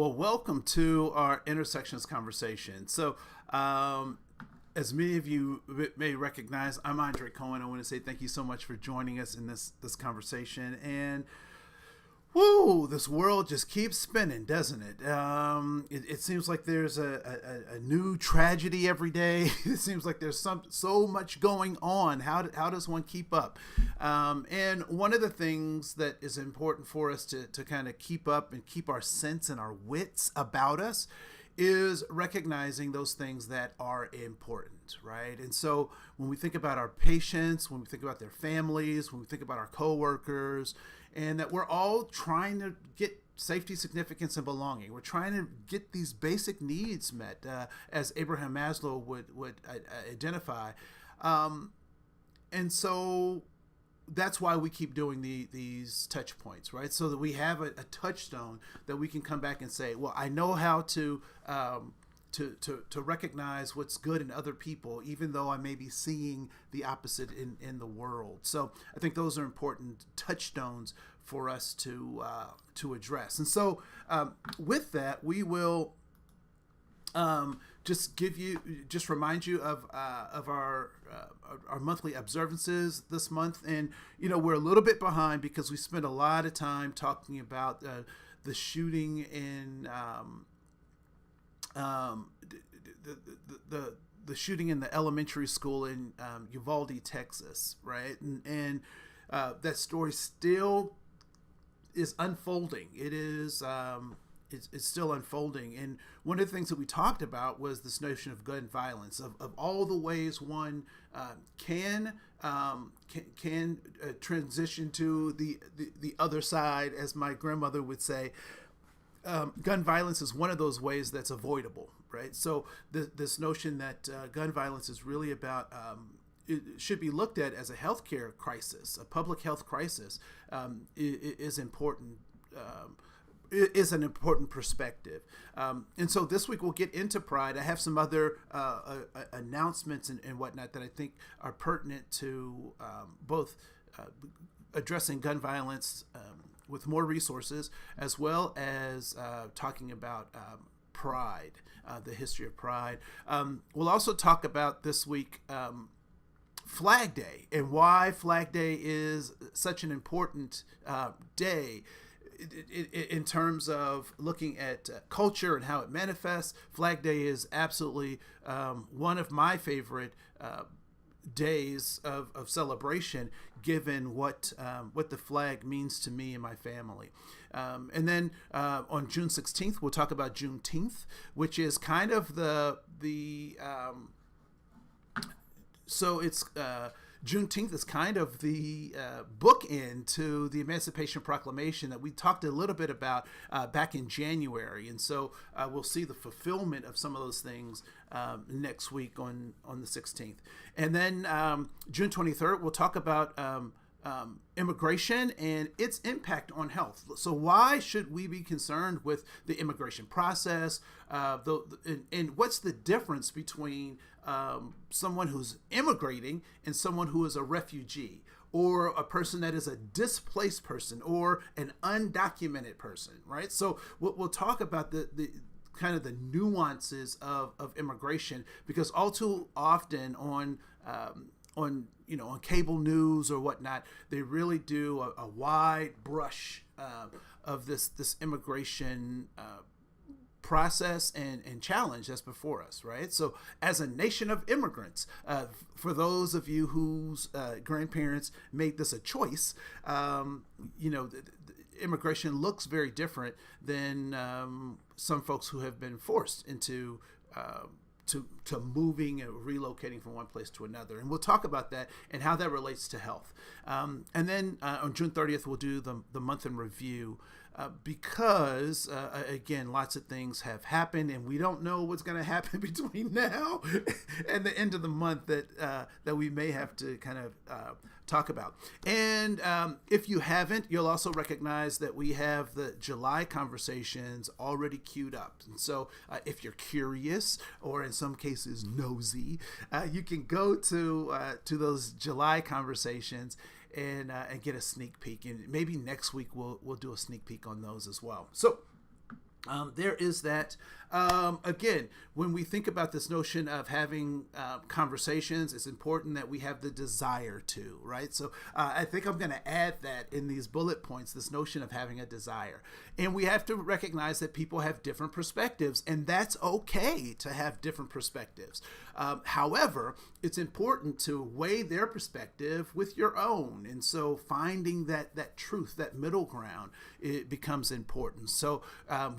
Well, welcome to our intersections conversation. As many of you may recognize, I'm Andre Cohen. I want to say thank you so much for joining us in this conversation. And whoo, this world just keeps spinning, doesn't it? It seems like there's a new tragedy every day. It seems like there's so much going on. How does one keep up? And one of the things that is important for us to kind of keep up and keep our sense and our wits about us is recognizing those things that are important, right? And so when we think about our patients, when we think about their families, when we think about our coworkers, and that we're all trying to get safety, significance, and belonging. We're trying to get these basic needs met, as Abraham Maslow would identify. And so that's why we keep doing these touch points, right? So that we have a touchstone that we can come back and say, well, I know how to recognize what's good in other people, even though I may be seeing the opposite in the world. So I think those are important touchstones for us to address. And so with that, we will just remind you of our monthly observances this month. And we're a little bit behind because we spent a lot of time talking about the shooting in the shooting in the elementary school in Uvalde, Texas, right? And that story still is unfolding. It's still unfolding. And one of the things that we talked about was this notion of gun violence, of all the ways one can transition to the other side, as my grandmother would say. Gun violence is one of those ways that's avoidable, right? So this notion that gun violence is really about it should be looked at as a healthcare crisis, a public health crisis, is important. Is an important perspective. And so this week we'll get into Pride. I have some other announcements and whatnot that I think are pertinent to both addressing gun violence with more resources, as well as talking about Pride, the history of Pride. We'll also talk about this week Flag Day and why Flag Day is such an important day. In terms of looking at culture and how it manifests. Flag Day is absolutely one of my favorite days of celebration, given what the flag means to me and my family. And then on June 16th, we'll talk about Juneteenth, which is kind of so it's Juneteenth is kind of the bookend to the Emancipation Proclamation that we talked a little bit about back in January. And so we'll see the fulfillment of some of those things next week on the 16th. And then June 23rd, we'll talk about immigration and its impact on health. So why should we be concerned with the immigration process? And what's the difference between someone who's immigrating and someone who is a refugee, or a person that is a displaced person, or an undocumented person, right? So we'll talk about the kind of the nuances of immigration, because all too often on cable news or whatnot, they really do a wide brush of this immigration process and challenge that's before us, right? So as a nation of immigrants, for those of you whose grandparents made this a choice, immigration looks very different than some folks who have been forced into to moving and relocating from one place to another. And we'll talk about that and how that relates to health. And then on June 30th, we'll do the month in review, because, again, lots of things have happened, and we don't know what's going to happen between now and the end of the month that we may have to kind of talk about. And if you haven't, you'll also recognize that we have the July conversations already queued up. And so if you're curious, or in some cases nosy, you can go to those July conversations and get a sneak peek. And maybe next week we'll do a sneak peek on those as well. So There is that. Again, when we think about this notion of having conversations, it's important that we have the desire to, right? So I think I'm going to add that in these bullet points, this notion of having a desire. And we have to recognize that people have different perspectives, and that's okay to have different perspectives. However, it's important to weigh their perspective with your own. And so finding that truth, that middle ground, it becomes important. So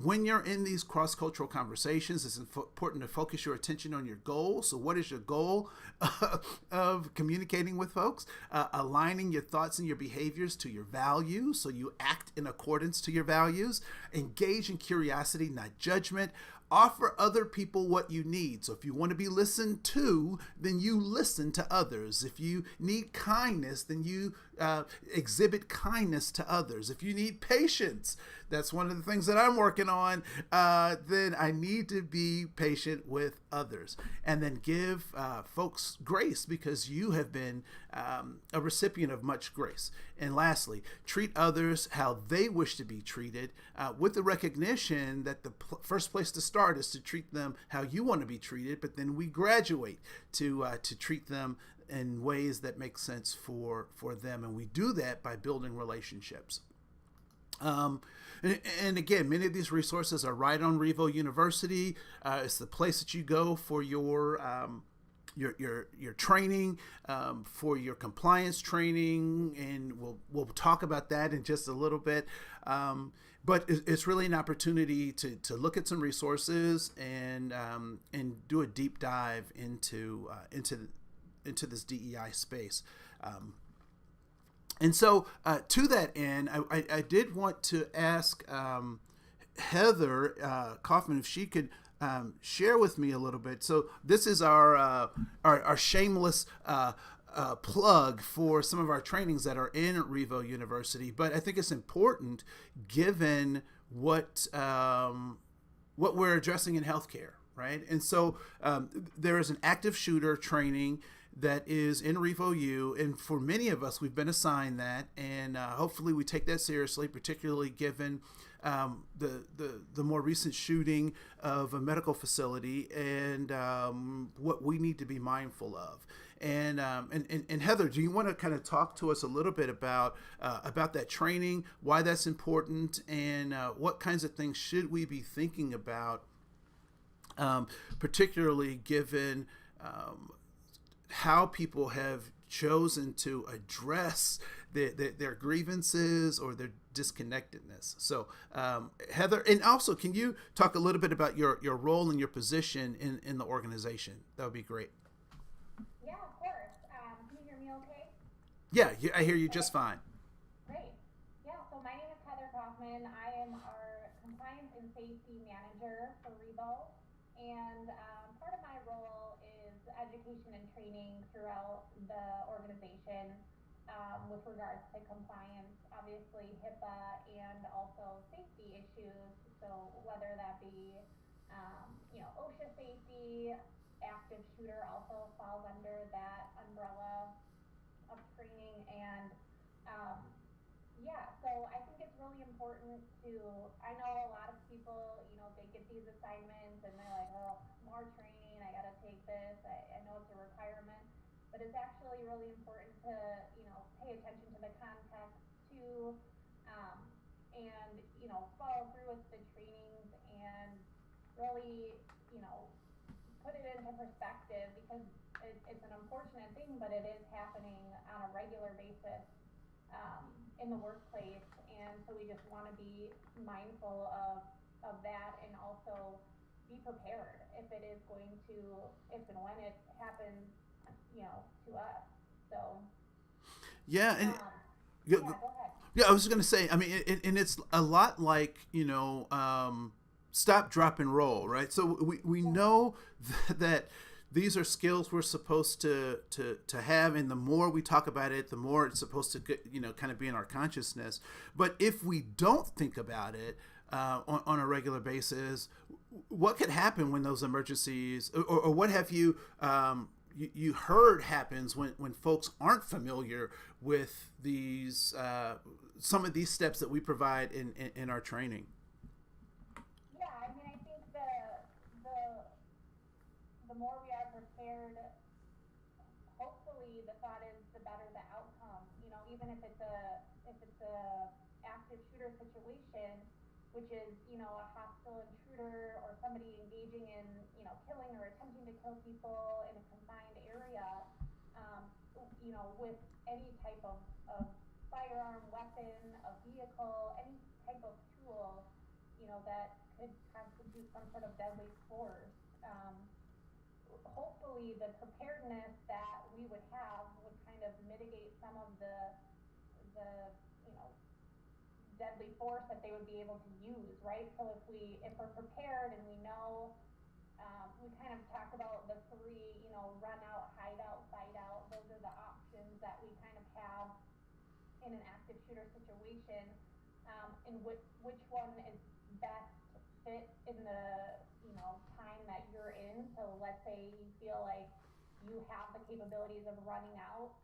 when you're in these cross-cultural conversations, it's important to focus your attention on your goal. So what is your goal of communicating with folks? Aligning your thoughts and your behaviors to your values, so you act in accordance to your values. Engage in curiosity, not judgment. Offer other people what you need. So if you want to be listened to, then you listen to others. If you need kindness, then you exhibit kindness to others. If you need patience, that's one of the things that I'm working on, then I need to be patient with others. And then give folks grace, because you have been a recipient of much grace. And lastly, treat others how they wish to be treated, with the recognition that the first place to start is to treat them how you want to be treated, but then we graduate to treat them in ways that make sense for them. And we do that by building relationships. And again, many of these resources are right on Revo University. It's the place that you go for your training, for your compliance training, and we'll talk about that in just a little bit. But it's really an opportunity to look at some resources and do a deep dive into this DEI space. And so to that end, I did want to ask Heather Kaufman if she could share with me a little bit. So this is our shameless plug for some of our trainings that are in Revo University. But I think it's important given what we're addressing in healthcare, right? And so there is an active shooter training that is in Revo U, and for many of us, we've been assigned that, and hopefully we take that seriously, particularly given the more recent shooting of a medical facility and what we need to be mindful of. And Heather, do you want to kind of talk to us a little bit about that training, why that's important, and what kinds of things should we be thinking about, particularly given how people have chosen to address their grievances or their disconnectedness. So Heather, and also can you talk a little bit about your role and your position in the organization? That would be great. Yeah, of course. Can you hear me okay? Yeah, I hear you just fine. Great. Yeah, so my name is Heather Kaufman. I am our Compliance and Safety Manager for Revo, and part of my role is education and training throughout the organization with regards to compliance, obviously HIPAA, and also safety issues. So whether that be, OSHA safety, active shooter also falls under that umbrella of training. And so I think it's really important to, I know a lot of people, they get these assignments and they're like, oh, more training, I gotta take this, I know it's a requirement, but it's actually really important to, pay attention to the context too, and, follow through with the trainings and really, put it into perspective, because it's an unfortunate thing, but it is happening on a regular basis in the workplace, and so we just want to be mindful of that, and also be prepared if it is going to, if and when it happens, to us. So Yeah, and go ahead. yeah, I was going to say, I mean, and it's a lot like, stop, drop, and roll, right? So we know that these are skills we're supposed to have, and the more we talk about it, the more it's supposed to get, kind of be in our consciousness. But if we don't think about it on a regular basis, what could happen when those emergencies, or what have you you heard happens when folks aren't familiar with these some of these steps that we provide in our training? the more we are prepared, hopefully the thought is the better the outcome. Even if it's a active shooter situation, which is a hostile intruder or somebody engaging in killing or attempting to kill people in a confined area, um, with any type of firearm, weapon, a vehicle, any type of tool, that could constitute some sort of deadly force. Hopefully the preparedness that we would have would kind of mitigate some of the deadly force that they would be able to use, right? So if we're prepared and we know, we kind of talked about the three, run out, hide out, fight out. Those are the options that we kind of have in an active shooter situation, and which one is best fit in the time that you're in. So let's say you feel like you have the capabilities of running out,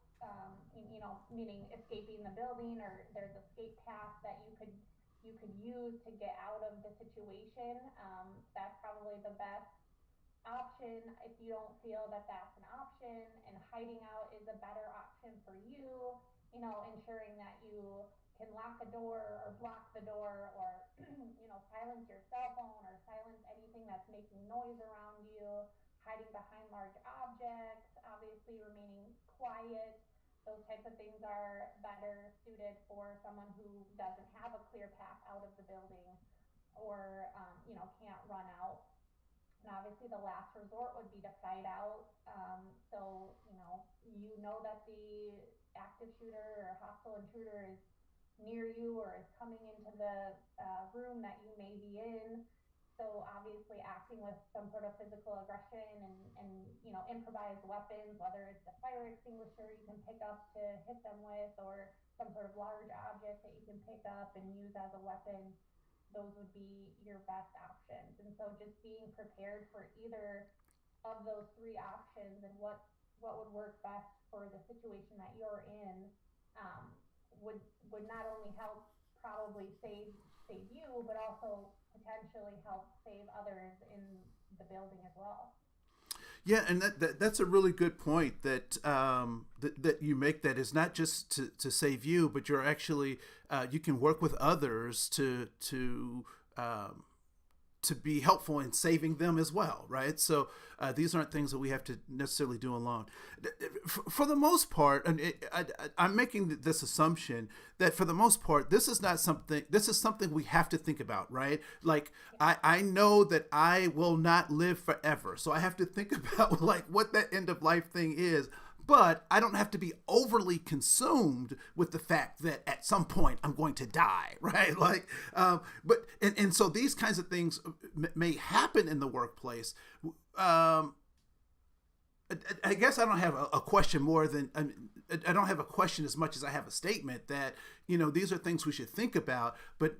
meaning escaping the building, or there's escape path that you could use to get out of the situation. That's probably the best option. If you don't feel that that's an option and hiding out is a better option for you, ensuring that you can lock a door or block the door, or silence your cell phone or silence anything that's making noise around you, hiding behind large objects, obviously remaining quiet. Those types of things are better suited for someone who doesn't have a clear path out of the building, or can't run out. And obviously the last resort would be to fight out. So, that the active shooter or hostile intruder is near you or is coming into the room that you may be in. So obviously acting with some sort of physical aggression, and improvised weapons, whether it's a fire extinguisher you can pick up to hit them with, or some sort of large object that you can pick up and use as a weapon. Those would be your best options. And so just being prepared for either of those three options, and what would work best for the situation that you're in, um, would not only help probably save you, but also potentially help save others in the building as well. Yeah, and that's a really good point that that you make. That is not just to save you, but you're actually you can work with others um, to be helpful in saving them as well, right? So these aren't things that we have to necessarily do alone. For the most part, and I'm making this assumption that for the most part, this is not something. This is something we have to think about, right? Like I know that I will not live forever, so I have to think about like what that end of life thing is, but I don't have to be overly consumed with the fact that at some point I'm going to die, right? Like, and so these kinds of things may happen in the workplace. Um, I guess I don't have a question more than I don't have a question as much as I have a statement that these are things we should think about, but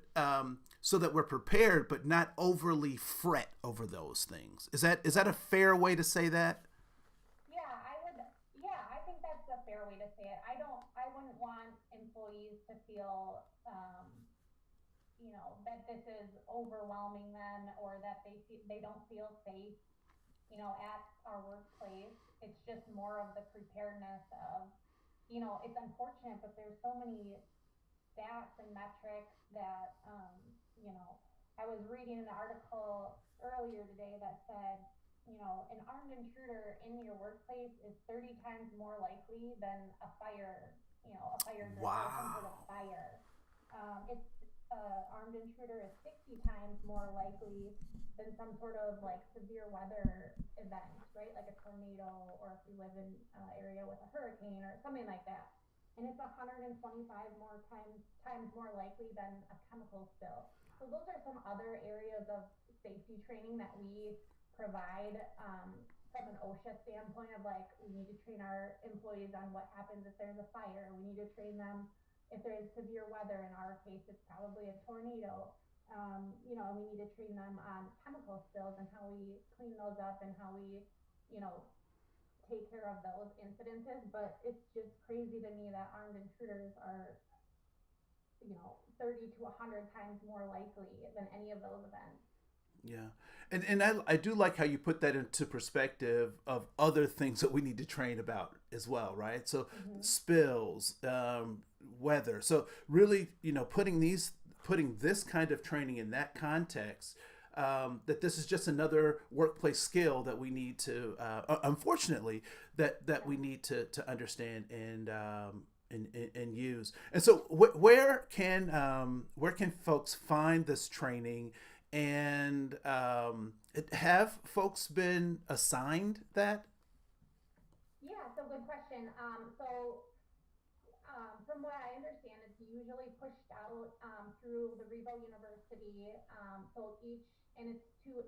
so that we're prepared, but not overly fret over those things. Is that a fair way to say that? Yeah, I would. Yeah, I think that's a fair way to say it. I wouldn't want employees to feel, that this is overwhelming them, or that they don't feel safe, at our workplace. It's just more of the preparedness of, it's unfortunate, but there's so many stats and metrics that, I was reading an article earlier today that said, an armed intruder in your workplace is 30 times more likely than a fire drill or some sort of Wow. fire. It's Armed intruder is 60 times more likely than some sort of like severe weather event, right? Like a tornado, or if you live in an area with a hurricane or something like that. And it's 125 more times more likely than a chemical spill. So those are some other areas of safety training that we provide, from an OSHA standpoint, of like, we need to train our employees on what happens if there's a fire. We need to train them if there is severe weather. In our case, it's probably a tornado. We need to train them on chemical spills and how we clean those up, and how we, you know, take care of those incidences. But it's just crazy to me that armed intruders are, 30 to 100 times more likely than any of those events. Yeah. And I do like how you put that into perspective of other things that we need to train about as well, right? So Mm-hmm. spills, weather. So really, putting this kind of training in that context, that this is just another workplace skill that we need to, unfortunately, that we need to understand and use. And so, where can folks find this training? And have folks been assigned that? Yeah, so good question. From what I understand, it's usually pushed out through the Revo University. And it's to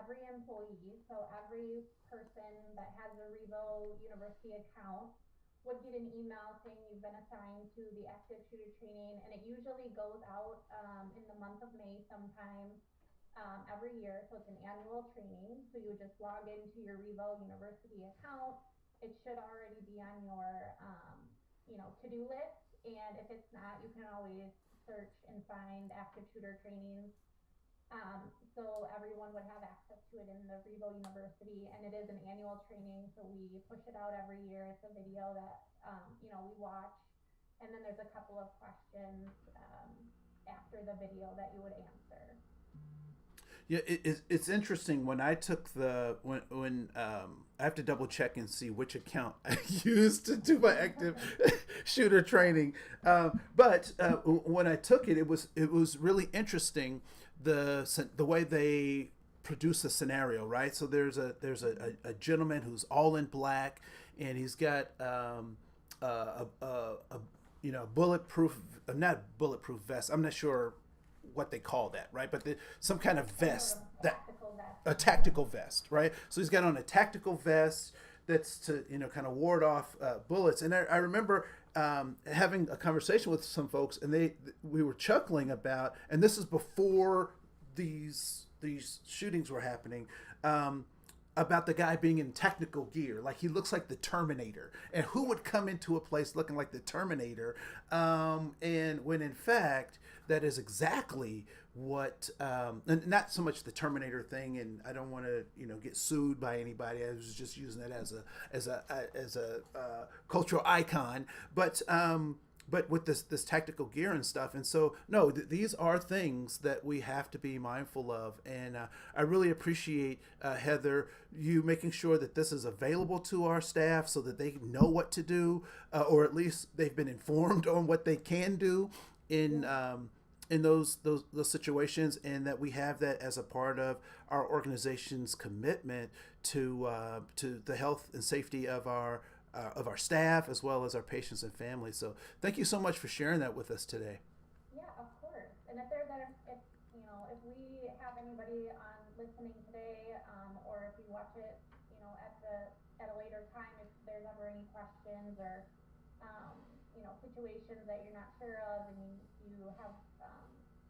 every employee. So every person that has a Revo University account would get an email saying you've been assigned to the active shooter training, and it usually goes out in the month of May sometime every year. So it's an annual training. So you would just log into your Revo University account. It should already be on your to-do list. And if it's not, you can always search and find active shooter trainings. So everyone would have access to it in the Revo University, and it is an annual training. So we push it out every year. It's a video that we watch, and then there's a couple of questions after the video that you would answer. Yeah, it's interesting when I took when I have to double check and see which account I used to do my active shooter training. But when I took it, it was really interesting the way they produce a scenario, right? So there's a gentleman who's all in black, and he's got a bulletproof, not bulletproof vest. I'm not sure what they call that, right? But some kind of vest, that a tactical vest, right? So he's got on a tactical vest that's to kind of ward off bullets. And I remember having a conversation with some folks, and we were chuckling about, and this is before these shootings were happening. About the guy being in technical gear, like he looks like the Terminator, and who would come into a place looking like the Terminator? And when in fact that is exactly what, and not so much the Terminator thing. And I don't want to get sued by anybody. I was just using that as a cultural icon, but with this tactical gear and stuff. And so no, these are things that we have to be mindful of. And I really appreciate, Heather, you making sure that this is available to our staff so that they know what to do, or at least they've been informed on what they can do in those situations, and that we have that as a part of our organization's commitment to the health and safety of our staff, as well as our patients and families. So thank you so much for sharing that with us today. Yeah, of course. And if there's that, if we have anybody on listening today, or if you watch it, at a later time, if there's ever any questions or situations that you're not sure of, and you have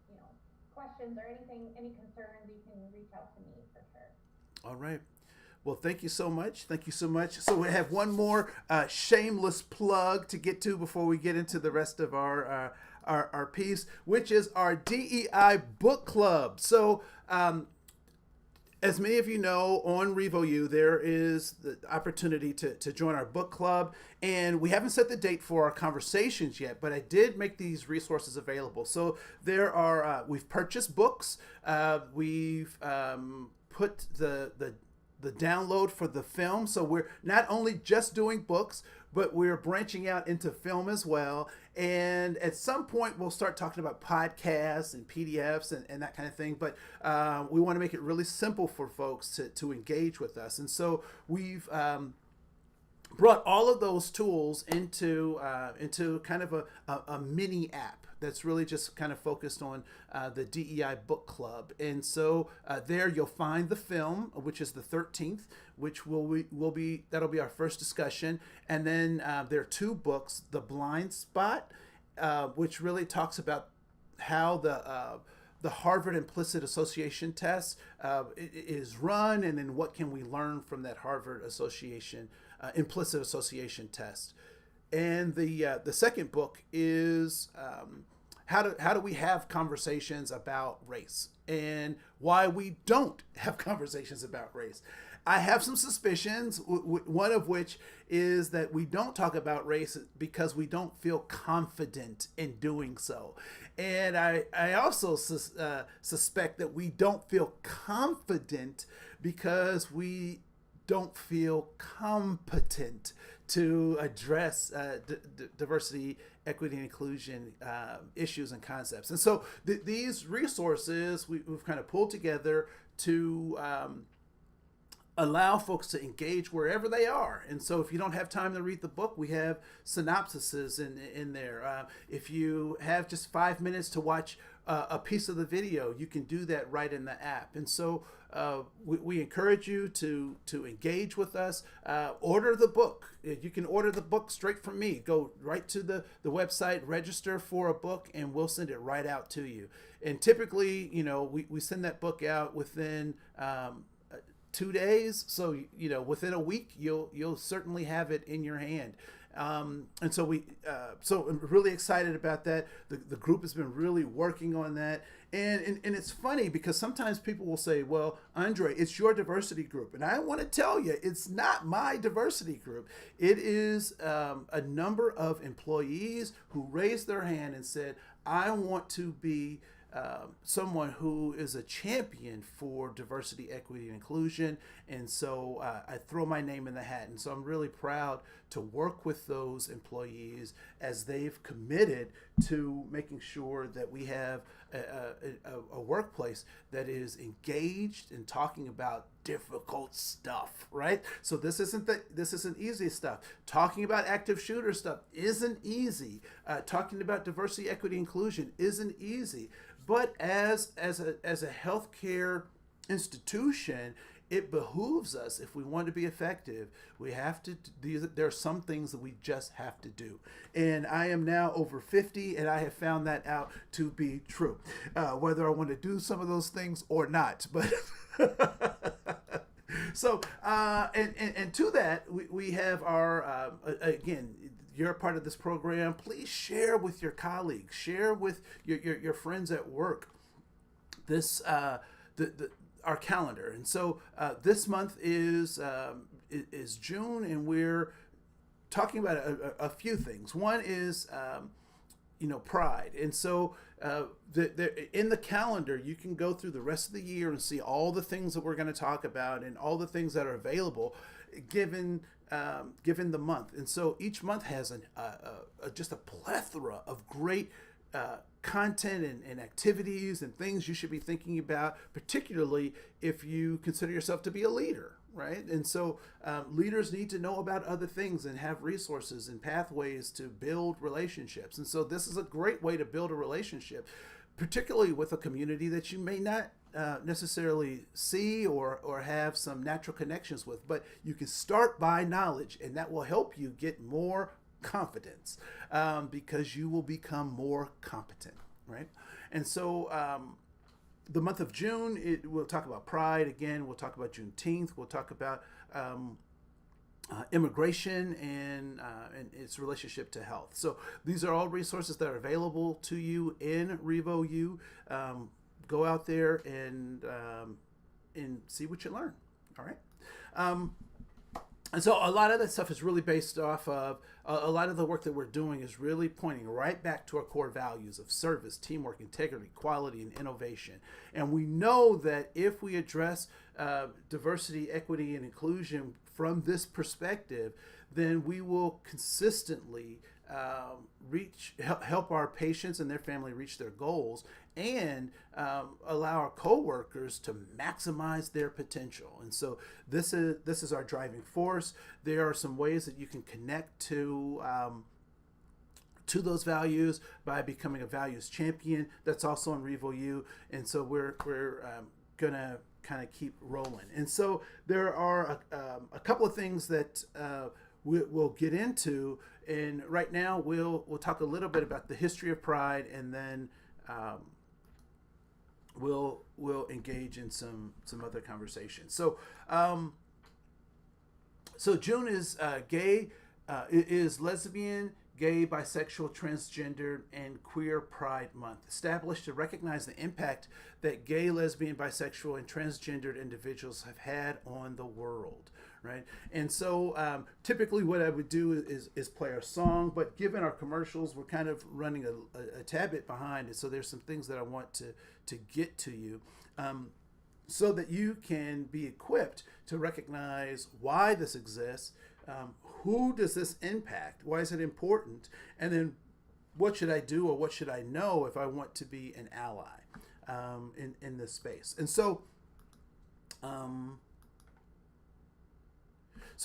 you know questions or anything, any concerns, you can reach out to me for sure. All right. Well, thank you so much. Thank you so much. So we have one more shameless plug to get to before we get into the rest of our piece, which is our DEI book club. So as many of you know, on RevoU, there is the opportunity to join our book club. And we haven't set the date for our conversations yet, but I did make these resources available. So there are, we've purchased books. We've put the download for the film. So we're not only just doing books, but we're branching out into film as well. And at some point, we'll start talking about podcasts and PDFs and that kind of thing. But we want to make it really simple for folks to engage with us. And so we've brought all of those tools into kind of a mini app that's really just kind of focused on the DEI book club. And so there you'll find the film, which is the 13th, which that'll be our first discussion. And then there are two books, The Blind Spot, which really talks about how the Harvard Implicit Association test is run, and then what can we learn from that Harvard Implicit Association test. And the second book is how do we have conversations about race and why we don't have conversations about race. I have some suspicions, one of which is that we don't talk about race because we don't feel confident in doing so. And I also suspect that we don't feel confident because we don't feel competent to address diversity, equity, and inclusion issues and concepts. And so these resources we've kind of pulled together to allow folks to engage wherever they are. And so if you don't have time to read the book, we have synopsises in there. If you have just 5 minutes to watch a piece of the video, you can do that right in the app. And so we encourage you to engage with us. Order the book. You can order the book straight from me. Go right to the website, register for a book, and we'll send it right out to you. And typically, we send that book out within 2 days. So, within a week, you'll certainly have it in your hand. And so so I'm really excited about that. The group has been really working on that. And it's funny because sometimes people will say, well, Andre, it's your diversity group. And I want to tell you, it's not my diversity group. It is a number of employees who raised their hand and said, I want to be someone who is a champion for diversity, equity, and inclusion. And so I throw my name in the hat. And so I'm really proud to work with those employees as they've committed to making sure that we have a workplace that is engaged in talking about difficult stuff, right? So this isn't easy stuff. Talking about active shooter stuff isn't easy. Talking about diversity, equity, inclusion isn't easy. But as a healthcare institution, it behooves us, if we want to be effective, we have to, there are some things that we just have to do. And I am now over 50, and I have found that out to be true, whether I want to do some of those things or not. But so, and to that, we have our, again, you're a part of this program. Please share with your colleagues, share with your friends at work this our calendar. And so this month is June, and we're talking about a few things. One is Pride, and so in the calendar you can go through the rest of the year and see all the things that we're going to talk about and all the things that are available given the month. And so each month has just a plethora of great content and activities and things you should be thinking about, particularly if you consider yourself to be a leader, right? And so leaders need to know about other things and have resources and pathways to build relationships. And so this is a great way to build a relationship, particularly with a community that you may not necessarily see or have some natural connections with, but you can start by knowledge, and that will help you get more confidence because you will become more competent, right? And so the month of June, we'll talk about Pride again. We'll talk about Juneteenth. We'll talk about immigration and its relationship to health. So these are all resources that are available to you in RevoU. Go out there and see what you learn. All right. And so a lot of that stuff is really based off of a lot of the work that we're doing is really pointing right back to our core values of service, teamwork, integrity, quality, and innovation. And we know that if we address diversity, equity, and inclusion from this perspective, then we will consistently help our patients and their family reach their goals, and allow our coworkers to maximize their potential. And so this is our driving force. There are some ways that you can connect to those values by becoming a values champion. That's also on RevoU. And so we're gonna kind of keep rolling. And so there are a couple of things that we'll get into. And right now we'll talk a little bit about the history of Pride, and then we'll engage in some other conversations. So so June is gay, is lesbian, Gay, Bisexual, Transgender, and Queer Pride Month, established to recognize the impact that gay, lesbian, bisexual, and transgendered individuals have had on the world, right? And so typically what I would do is play our song, but given our commercials, we're kind of running a tad bit behind it, so there's some things that I want to get to you. So that you can be equipped to recognize why this exists, who does this impact, why is it important, and then what should I do or what should I know if I want to be an ally in this space. And so we're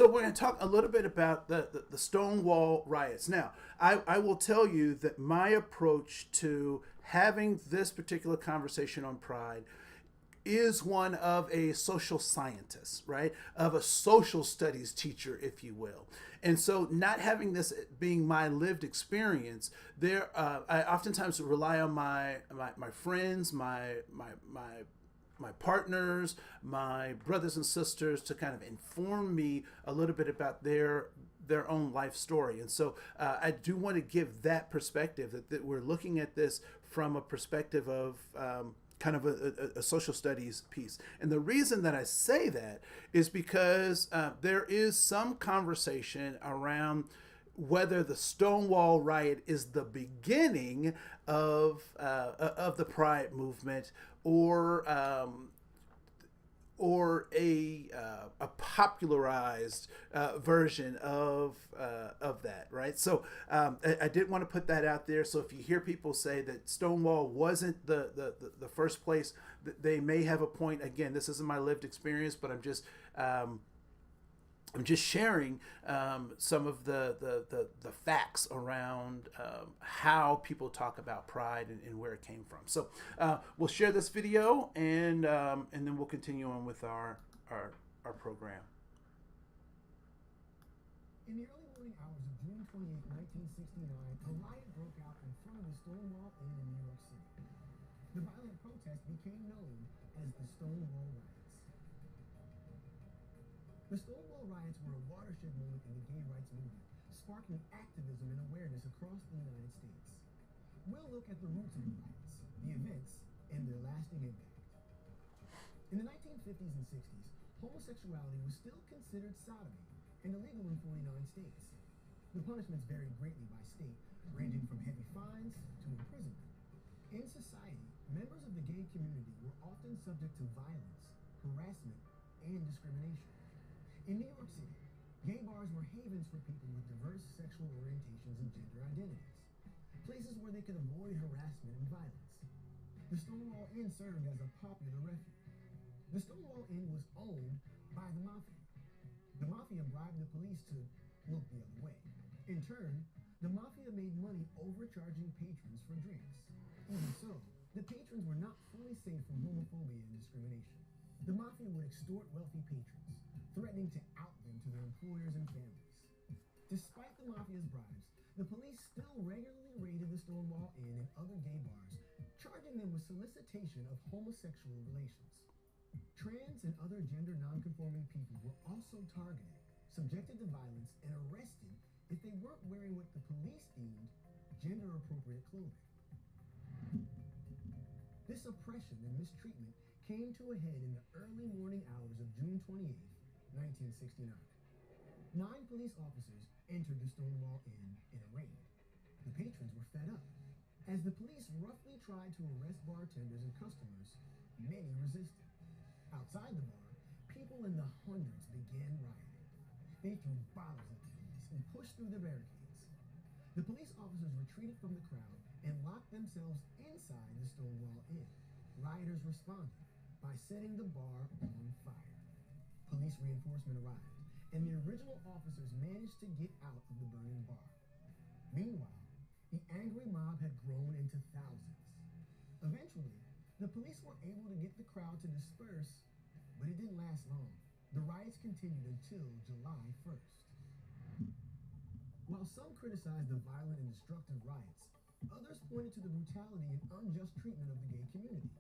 going to talk a little bit about the Stonewall riots. Now, I will tell you that my approach to having this particular conversation on pride is one of a social scientist, right? Of a social studies teacher, if you will. And so not having this being my lived experience, I oftentimes rely on my friends, my partners, my brothers and sisters to kind of inform me a little bit about their own life story. And so I do want to give that perspective, that we're looking at this from a perspective of kind of a social studies piece. And the reason that I say that is because there is some conversation around whether the Stonewall riot is the beginning of the Pride movement, or a popularized version of that, right? So I did want to put that out there. So if you hear people say that Stonewall wasn't the first place, they may have a point. Again, this isn't my lived experience, but I'm just sharing some of the facts around how people talk about pride and where it came from. So we'll share this video, and then we'll continue on with our program. In the early morning hours of June 28, 1969, a riot broke out in front of the Stonewall Inn in New York City. The violent protest became known as the Stonewall Riots. The Stonewall Riots were a watershed moment in the gay rights movement, sparking activism and awareness across the United States. We'll look at the roots of the riots, the events, and their lasting impact. In the 1950s and 60s, homosexuality was still considered sodomy and illegal in 49 states. The punishments varied greatly by state, ranging from heavy fines to imprisonment. In society, members of the gay community were often subject to violence, harassment, and discrimination. In New York City, gay bars were havens for people with diverse sexual orientations and gender identities, places where they could avoid harassment and violence. The Stonewall Inn served as a popular refuge. The Stonewall Inn was owned by the Mafia. The Mafia bribed the police to look the other way. In turn, the Mafia made money overcharging patrons for drinks. Even so, the patrons were not fully safe from homophobia and discrimination. The Mafia would extort wealthy patrons, threatening to out them to their employers and families. Despite the Mafia's bribes, the police still regularly raided the Stonewall Inn and other gay bars, charging them with solicitation of homosexual relations. Trans and other gender non-conforming people were also targeted, subjected to violence, and arrested if they weren't wearing what the police deemed gender-appropriate clothing. This oppression and mistreatment came to a head in the early morning hours of June 28, 1969. 9 police officers entered the Stonewall Inn in a raid. The patrons were fed up. As the police roughly tried to arrest bartenders and customers, many resisted. Outside the bar, people in the hundreds began rioting. They threw bottles at the police and pushed through the barricades. The police officers retreated from the crowd and locked themselves inside the Stonewall Inn. Rioters responded by setting the bar on fire. Police reinforcement arrived, and the original officers managed to get out of the burning bar. Meanwhile, the angry mob had grown into thousands. Eventually, the police were able to get the crowd to disperse, but it didn't last long. The riots continued until July 1st. While some criticized the violent and destructive riots, others pointed to the brutality and unjust treatment of the gay community.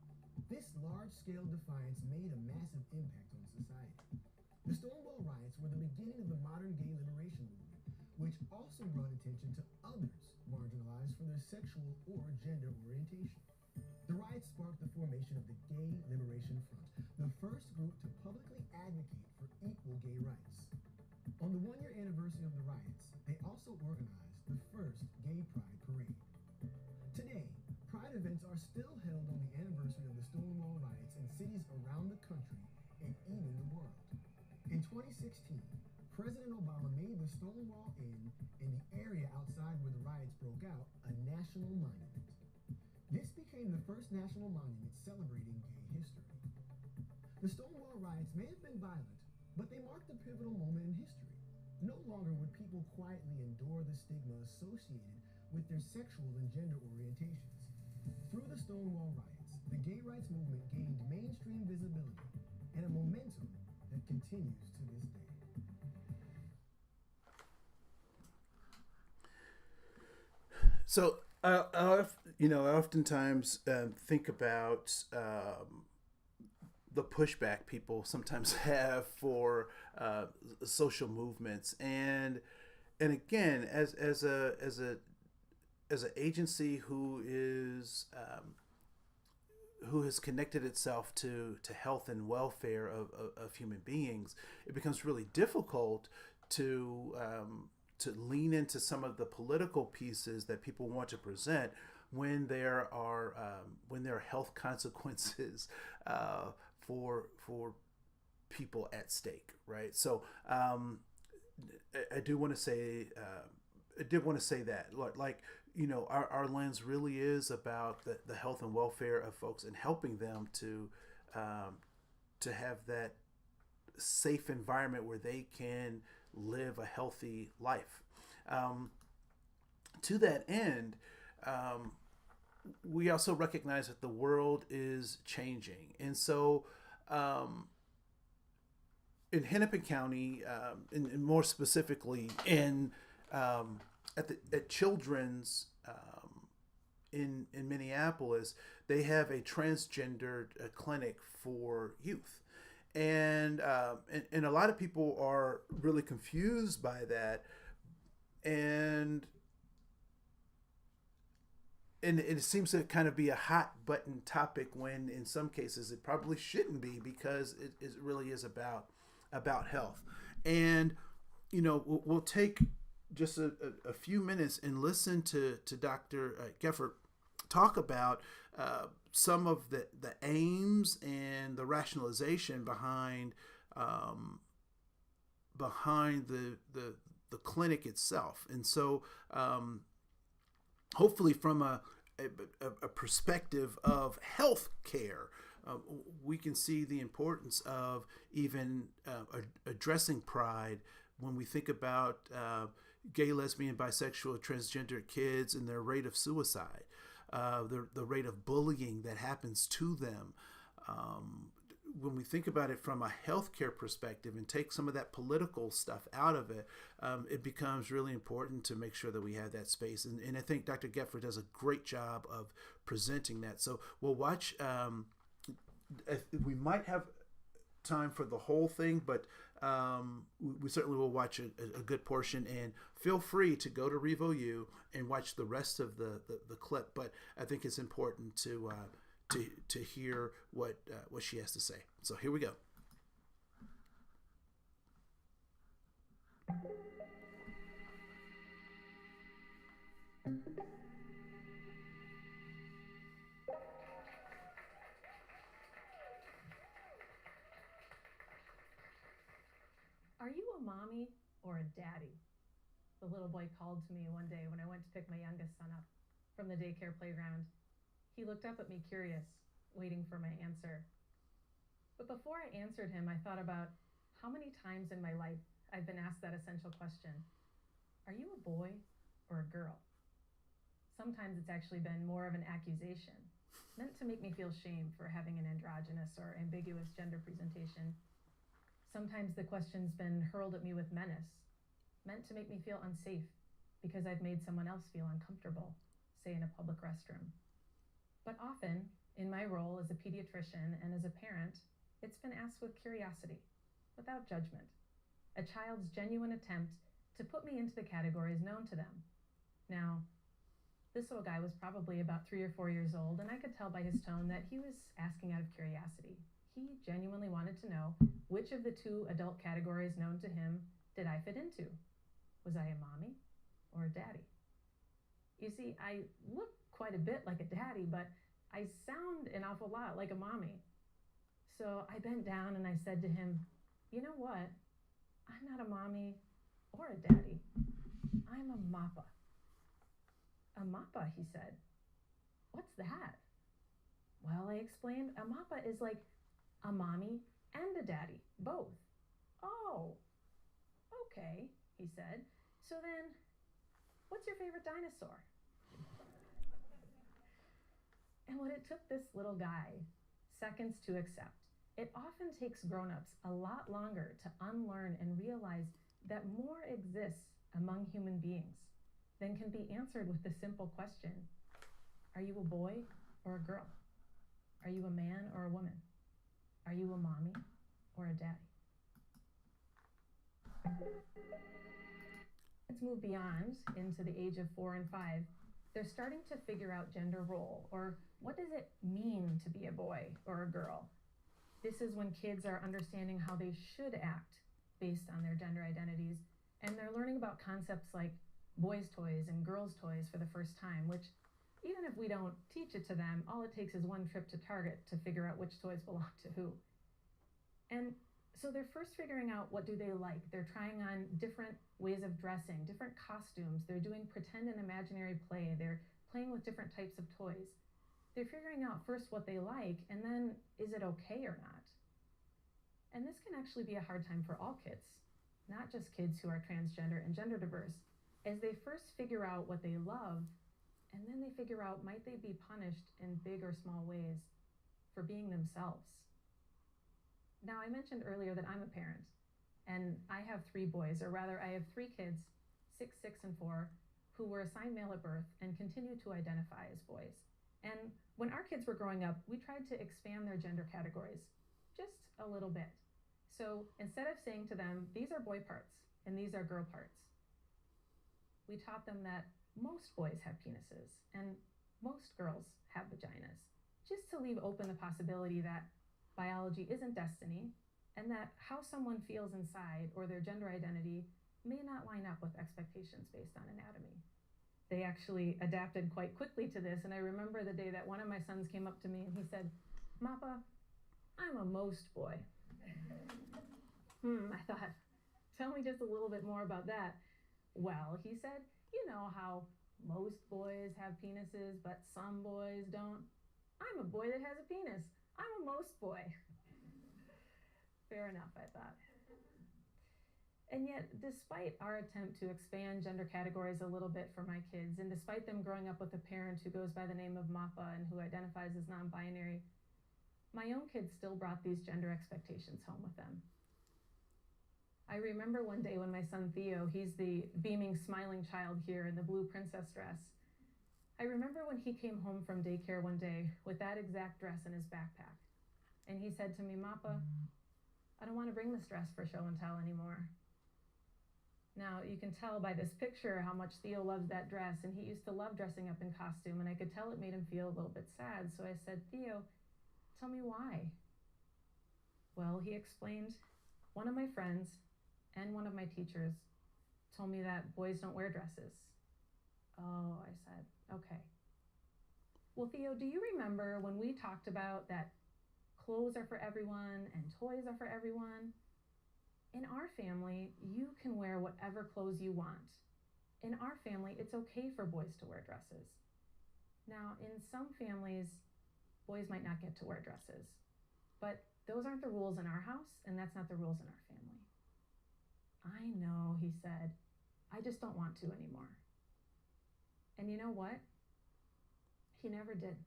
This large-scale defiance made a massive impact on society. The Stonewall riots were the beginning of the modern gay liberation movement, which also brought attention to others marginalized for their sexual or gender orientation. The riots sparked the formation of the Gay Liberation Front, the first group to publicly advocate for equal gay rights. On the one-year anniversary of the riots, they also organized the first Gay Pride Parade. Today, Pride events are still held on the anniversary of the Stonewall riots in cities around the country and even the world. In 2016, President Obama made the Stonewall Inn and the area outside where the riots broke out a national monument. This became the first national monument celebrating gay history. The Stonewall riots may have been violent, but they marked a pivotal moment in history. No longer would people quietly endure the stigma associated with their sexual and gender orientations. Through the Stonewall riots, the gay rights movement gained mainstream visibility and a momentum that continues to this day. So, I oftentimes think about the pushback people sometimes have for social movements, and again, as an agency who has connected itself to health and welfare of human beings, it becomes really difficult to lean into some of the political pieces that people want to present when there are health consequences for people at stake, right? So I do want to say I did want to say that, like, our lens really is about the health and welfare of folks and helping them to have that safe environment where they can live a healthy life. To that end, we also recognize that the world is changing, and so in Hennepin County, and more specifically at Children's in Minneapolis, they have a transgendered clinic for youth. And a lot of people are really confused by that, and it seems to kind of be a hot button topic when in some cases it probably shouldn't be, because it really is about health. And we'll take just a few minutes and listen to Dr. Geffert talk about some of the aims and the rationalization behind the clinic itself. And so hopefully from a perspective of health care, we can see the importance of even addressing pride when we think about gay, lesbian, bisexual, transgender kids and their rate of suicide, the rate of bullying that happens to them. When we think about it from a healthcare perspective and take some of that political stuff out of it, it becomes really important to make sure that we have that space. And I think Dr. Geffert does a great job of presenting that. So we'll watch, we might have time for the whole thing, but we certainly will watch a good portion, and feel free to go to RevoU and watch the rest of the clip. But I think it's important to hear what she has to say. So here we go. Are you a mommy or a daddy? The little boy called to me one day when I went to pick my youngest son up from the daycare playground. He looked up at me curious, waiting for my answer. But before I answered him, I thought about how many times in my life I've been asked that essential question. Are you a boy or a girl? Sometimes it's actually been more of an accusation, meant to make me feel shame for having an androgynous or ambiguous gender presentation. Sometimes the question's been hurled at me with menace, meant to make me feel unsafe because I've made someone else feel uncomfortable, say in a public restroom. But often, in my role as a pediatrician and as a parent, it's been asked with curiosity, without judgment, a child's genuine attempt to put me into the categories known to them. Now, this little guy was probably about 3 or 4 years old, and I could tell by his tone that he was asking out of curiosity. He genuinely wanted to know which of the 2 adult categories known to him did I fit into. Was I a mommy or a daddy? You see, I look quite a bit like a daddy, but I sound an awful lot like a mommy. So I bent down and I said to him, "You know what? I'm not a mommy or a daddy. I'm a MAPA." "A MAPA," he said. "What's that?" Well, I explained, a MAPA is like a mommy and a daddy, both. "Oh, okay," he said. "So then, what's your favorite dinosaur?" And what it took this little guy seconds to accept, it often takes grown-ups a lot longer to unlearn and realize that more exists among human beings than can be answered with the simple question, are you a boy or a girl? Are you a man or a woman? Are you a mommy or a daddy? Let's move beyond into the age of 4 and 5. They're starting to figure out gender role, or what does it mean to be a boy or a girl? This is when kids are understanding how they should act based on their gender identities, and they're learning about concepts like boys' toys and girls' toys for the first time, which even if we don't teach it to them, all it takes is one trip to Target to figure out which toys belong to who. And so they're first figuring out what do they like. They're trying on different ways of dressing, different costumes. They're doing pretend and imaginary play. They're playing with different types of toys. They're figuring out first what they like, and then is it okay or not? And this can actually be a hard time for all kids, not just kids who are transgender and gender diverse, as they first figure out what they love, and then they figure out might they be punished in big or small ways for being themselves. Now, I mentioned earlier that I'm a parent, and I have 3 boys, or rather I have 3 kids, 6, 6, and 4, who were assigned male at birth and continue to identify as boys. And when our kids were growing up, we tried to expand their gender categories just a little bit. So instead of saying to them, these are boy parts and these are girl parts, we taught them that most boys have penises and most girls have vaginas, just to leave open the possibility that biology isn't destiny and that how someone feels inside or their gender identity may not line up with expectations based on anatomy. They actually adapted quite quickly to this, and I remember the day that one of my sons came up to me and he said, "Mappa, I'm a most boy." I thought, tell me just a little bit more about that. "Well," he said, "you know how most boys have penises, but some boys don't. I'm a boy that has a penis. I'm a most boy." Fair enough, I thought. And yet, despite our attempt to expand gender categories a little bit for my kids, and despite them growing up with a parent who goes by the name of Mappa and who identifies as non-binary, my own kids still brought these gender expectations home with them. I remember one day when my son Theo, he's the beaming, smiling child here in the blue princess dress. I remember when he came home from daycare one day with that exact dress in his backpack. And he said to me, "Mappa, I don't want to bring this dress for show and tell anymore." Now, you can tell by this picture how much Theo loves that dress, and he used to love dressing up in costume, and I could tell it made him feel a little bit sad. So I said, "Theo, tell me why." Well, he explained, "One of my friends and one of my teachers told me that boys don't wear dresses." "Oh," I said, "okay." "Well, Theo, do you remember when we talked about that clothes are for everyone and toys are for everyone? In our family, you can wear whatever clothes you want. In our family, it's okay for boys to wear dresses. Now, in some families, boys might not get to wear dresses, but those aren't the rules in our house, and that's not the rules in our family." "I know," he said. "I just don't want to anymore." And you know what? He never did.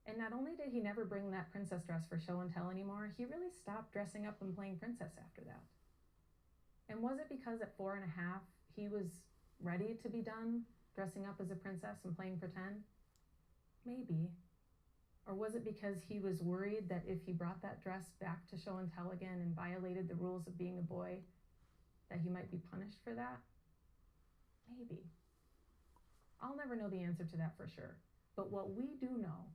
And not only did he never bring that princess dress for show and tell anymore, he really stopped dressing up and playing princess after that. And was it because at 4.5, he was ready to be done dressing up as a princess and playing pretend? Maybe. Or was it because he was worried that if he brought that dress back to show and tell again and violated the rules of being a boy, that he might be punished for that? Maybe. I'll never know the answer to that for sure. But what we do know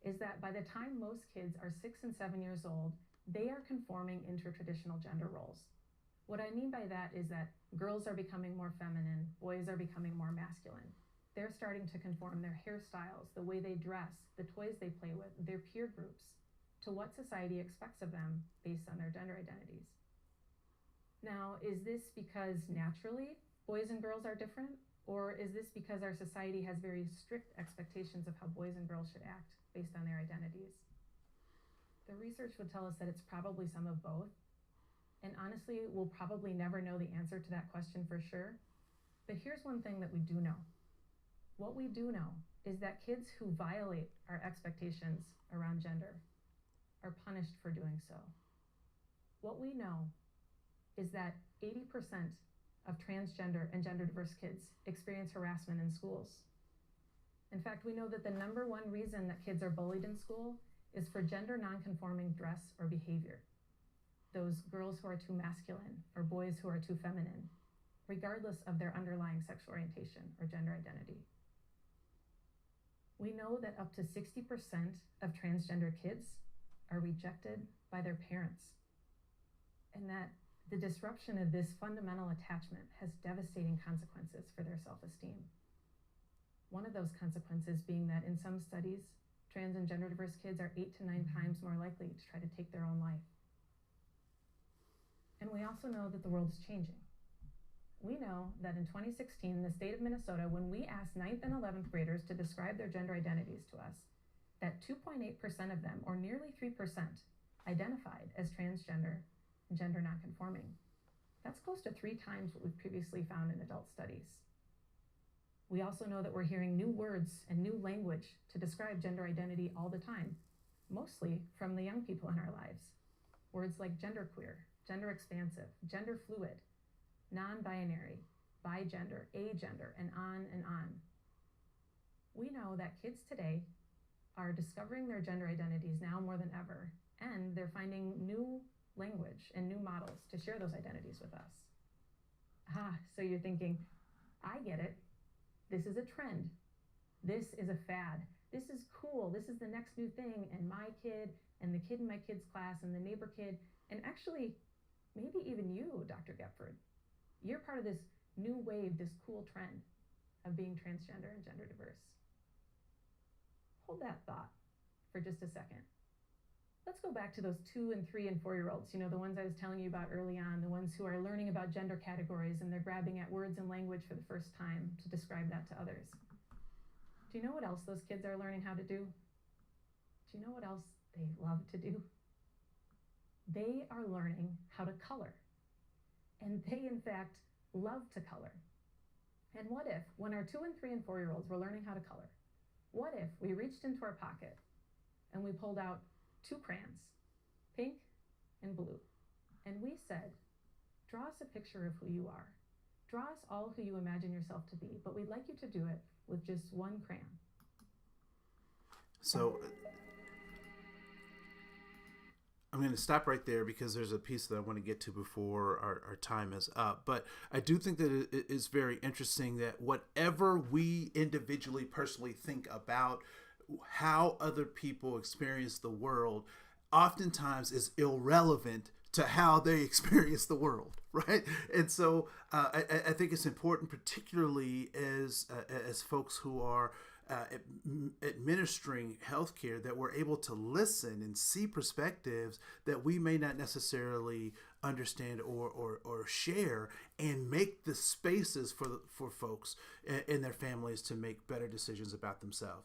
is that by the time most kids are 6 and 7 years old, they are conforming into traditional gender roles. What I mean by that is that girls are becoming more feminine, boys are becoming more masculine. They're starting to conform their hairstyles, the way they dress, the toys they play with, their peer groups, to what society expects of them based on their gender identities. Now, is this because naturally boys and girls are different? Or is this because our society has very strict expectations of how boys and girls should act based on their identities? The research would tell us that it's probably some of both. And honestly, we'll probably never know the answer to that question for sure. But here's one thing that we do know. What we do know is that kids who violate our expectations around gender are punished for doing so. What we know is that 80% of transgender and gender diverse kids experience harassment in schools. In fact, we know that the number one reason that kids are bullied in school is for gender nonconforming dress or behavior. Those girls who are too masculine or boys who are too feminine, regardless of their underlying sexual orientation or gender identity. We know that up to 60% of transgender kids are rejected by their parents, and that the disruption of this fundamental attachment has devastating consequences for their self-esteem. One of those consequences being that in some studies, trans and gender diverse kids are 8 to 9 times more likely to try to take their own life. And we also know that the world's changing. We know that in 2016, in the state of Minnesota, when we asked 9th and 11th graders to describe their gender identities to us, that 2.8% of them, or nearly 3%, identified as transgender and gender nonconforming. That's close to 3 times what we've previously found in adult studies. We also know that we're hearing new words and new language to describe gender identity all the time, mostly from the young people in our lives. Words like genderqueer, gender expansive, gender fluid, non-binary, bigender, agender, and on and on. We know that kids today are discovering their gender identities now more than ever, and they're finding new language and new models to share those identities with us. So you're thinking, I get it. This is a trend. This is a fad. This is cool. This is the next new thing, and my kid, and the kid in my kid's class, and the neighbor kid, and actually, maybe even you, Dr. Gepford. You're part of this new wave, this cool trend of being transgender and gender diverse. Hold that thought for just a second. Let's go back to those 2 and 3 and 4-year-olds, the ones I was telling you about early on, the ones who are learning about gender categories and they're grabbing at words and language for the first time to describe that to others. Do you know what else those kids are learning how to do? Do you know what else they love to do? They are learning how to color. And they, in fact, love to color. And what if, when our 2 and 3 and 4-year-olds were learning how to color, what if we reached into our pocket and we pulled out 2 crayons, pink and blue, and we said, draw us a picture of who you are. Draw us all who you imagine yourself to be, but we'd like you to do it with just 1 crayon. So I'm going to stop right there because there's a piece that I want to get to before our time is up. But I do think that it is very interesting that whatever we individually, personally think about how other people experience the world, oftentimes is irrelevant to how they experience the world, right? And so I think it's important, particularly as folks who are administering healthcare, that we're able to listen and see perspectives that we may not necessarily understand or share, and make the spaces for folks and their families to make better decisions about themselves,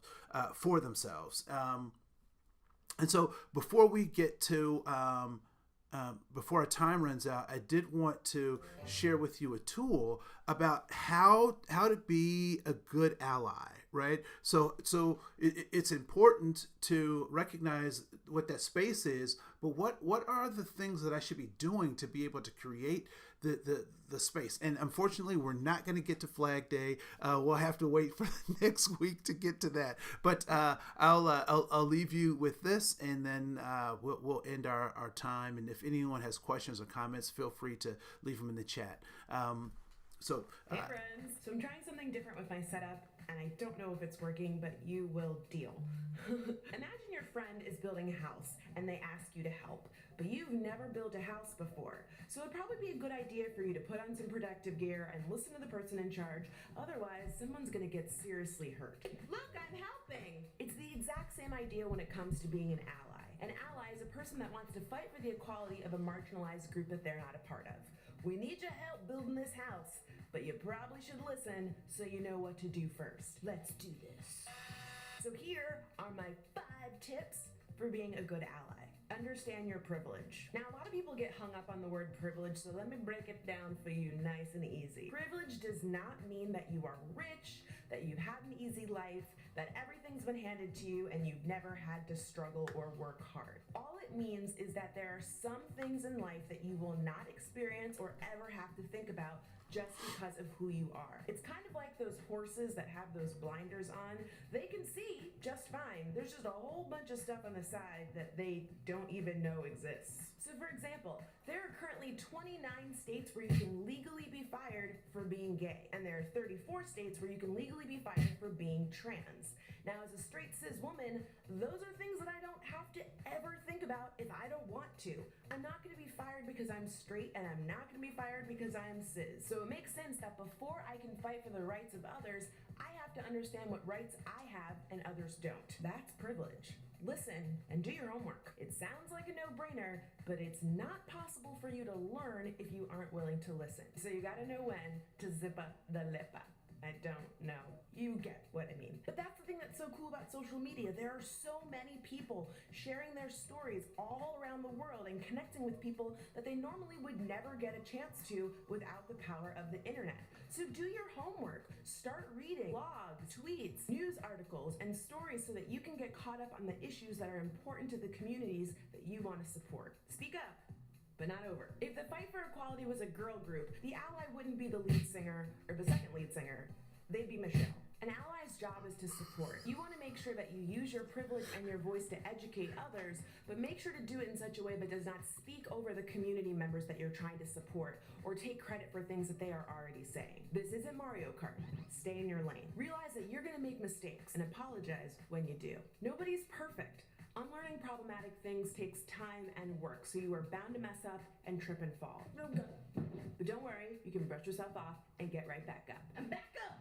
for themselves. And so before we get to before our time runs out, I did want to share with you a tool about how to be a good ally, right? So it's important to recognize what that space is, but what are the things that I should be doing to be able to create the space? And unfortunately, we're not going to get to Flag Day. We'll have to wait for the next week to get to that. But I'll leave you with this, and then we'll end our time. And if anyone has questions or comments, feel free to leave them in the chat. So, Hey friends! So I'm trying something different with my setup, and I don't know if it's working, but you will deal. Imagine your friend is building a house, and they ask you to help, but you've never built a house before. So it'd probably be a good idea for you to put on some protective gear and listen to the person in charge, otherwise someone's gonna get seriously hurt. Look, I'm helping! It's the exact same idea when it comes to being an ally. An ally is a person that wants to fight for the equality of a marginalized group that they're not a part of. We need your help building this house, but you probably should listen so you know what to do first. Let's do this. So here are my 5 tips for being a good ally. Understand your privilege. Now, a lot of people get hung up on the word privilege, so let me break it down for you nice and easy. Privilege does not mean that you are rich, that you've had an easy life, that everything's been handed to you and you've never had to struggle or work hard. All it means is that there are some things in life that you will not experience or ever have to think about just because of who you are. It's kind of like those horses that have those blinders on. They can see just fine. There's just a whole bunch of stuff on the side that they don't even know exists. So for example, there are currently 29 states where you can legally be fired for being gay, and there are 34 states where you can legally be fired for being trans. Now, as a straight cis woman, those are things that I don't have to ever think about if I don't want to. I'm not going to be fired because I'm straight, and I'm not going to be fired because I'm cis. So it makes sense that before I can fight for the rights of others, I have to understand what rights I have and others don't. That's privilege. Listen and do your homework. It sounds like a no-brainer, but it's not possible for you to learn if you aren't willing to listen. So you gotta know when to zip up the lippa. I don't know. You get what I mean. But that's the thing that's so cool about social media. There are so many people sharing their stories all around the world and connecting with people that they normally would never get a chance to without the power of the internet. So do your homework. Start reading blogs, tweets, news articles, and stories so that you can get caught up on the issues that are important to the communities that you want to support. Speak up, but not over. If the Fight for Equality was a girl group, the ally wouldn't be the lead singer or the second lead singer. They'd be Michelle. An ally's job is to support. You want to make sure that you use your privilege and your voice to educate others, but make sure to do it in such a way that does not speak over the community members that you're trying to support or take credit for things that they are already saying. This isn't Mario Kart. Stay in your lane. Realize that you're going to make mistakes and apologize when you do. Nobody's perfect. Unlearning problematic things takes time and work, so you are bound to mess up and trip and fall. But don't worry, you can brush yourself off and get right back up. And back up!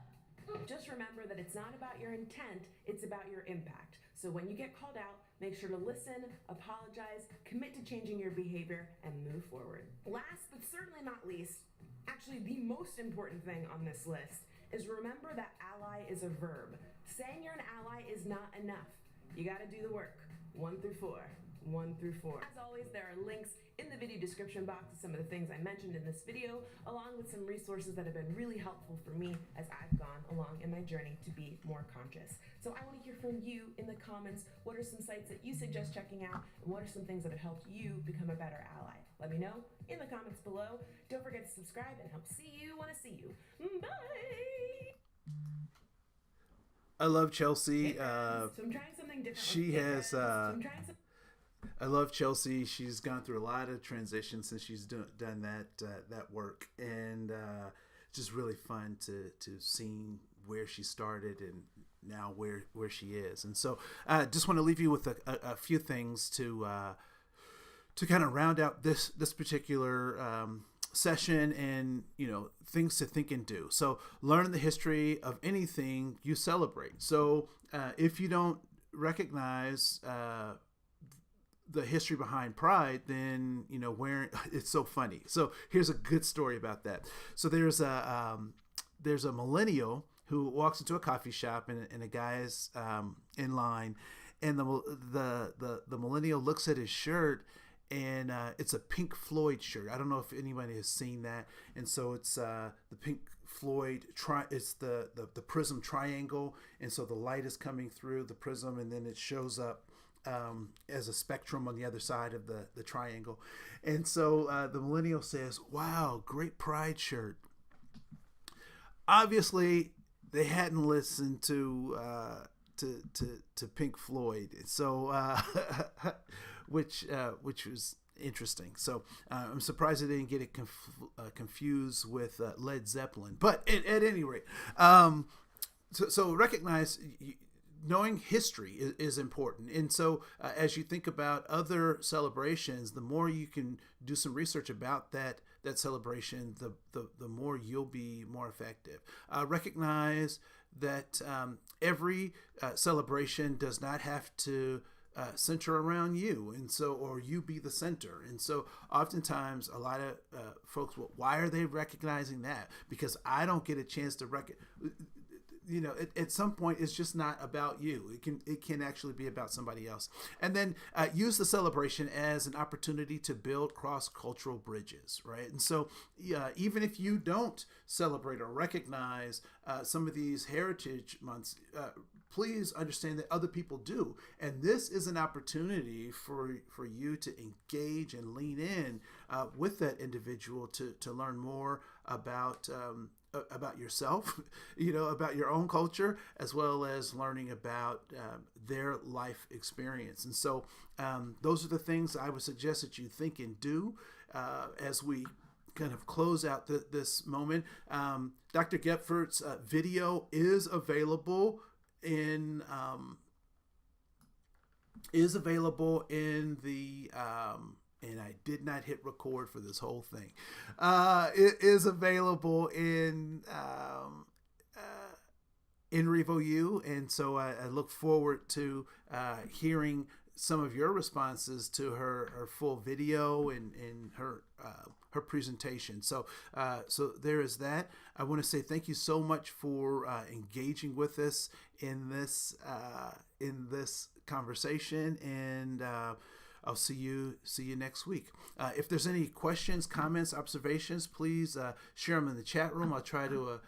Just remember that it's not about your intent, it's about your impact. So when you get called out, make sure to listen, apologize, commit to changing your behavior, and move forward. Last but certainly not least, actually the most important thing on this list, is remember that ally is a verb. Saying you're an ally is not enough. You gotta do the work. 1 through 4. 1 through 4. As always, there are links in the video description box to some of the things I mentioned in this video, along with some resources that have been really helpful for me as I've gone along in my journey to be more conscious. So I want to hear from you in the comments. What are some sites that you suggest checking out, and what are some things that have helped you become a better ally? Let me know in the comments below. Don't forget to subscribe and help see you when I see you. Bye! I love Chelsea. So I'm trying something different. She has. So I'm trying some. I love Chelsea. She's gone through a lot of transitions since she's done that work, and just really fun to see where she started and now where she is. And so I just want to leave you with a few things to kind of round out this particular session, and things to think and do. So learn the history of anything you celebrate. So if you don't recognize the history behind Pride, then it's so funny. So here's a good story about that. So there's a millennial who walks into a coffee shop, and a guy is in line, and the millennial looks at his shirt, and it's a Pink Floyd shirt. I don't know if anybody has seen that. And so it's the Pink Floyd it's the prism triangle, and so the light is coming through the prism, and then it shows up as a spectrum on the other side of the triangle. And so the millennial says, "Wow, great Pride shirt." Obviously, they hadn't listened to Pink Floyd, so which was interesting. So I'm surprised I didn't get it confused with Led Zeppelin. But at any rate, so recognize knowing history is important. And so as you think about other celebrations, the more you can do some research about that celebration, the more you'll be more effective. Recognize that every celebration does not have to center around you, and so, or you be the center. And so oftentimes a lot of folks, well, why are they recognizing that? Because I don't get a chance to at some point it's just not about you. It can actually be about somebody else. And then use the celebration as an opportunity to build cross-cultural bridges, right? And so even if you don't celebrate or recognize some of these heritage months, please understand that other people do. And this is an opportunity for you to engage and lean in with that individual to learn more about yourself, about your own culture, as well as learning about their life experience. And so those are the things I would suggest that you think and do as we kind of close out this moment. Dr. Gepford's video is available in the and I did not hit record for this whole thing. It is available in Revo U, and so I look forward to hearing some of your responses to her full video and her presentation. So there is that. I want to say thank you so much for engaging with us in this conversation, and I'll see you next week. If there's any questions, comments, observations, please share them in the chat room. I'll try to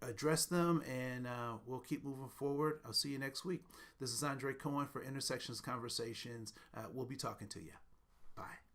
address them, and we'll keep moving forward. I'll see you next week. This is Andre Cohen for Intersections Conversations. We'll be talking to you. Bye.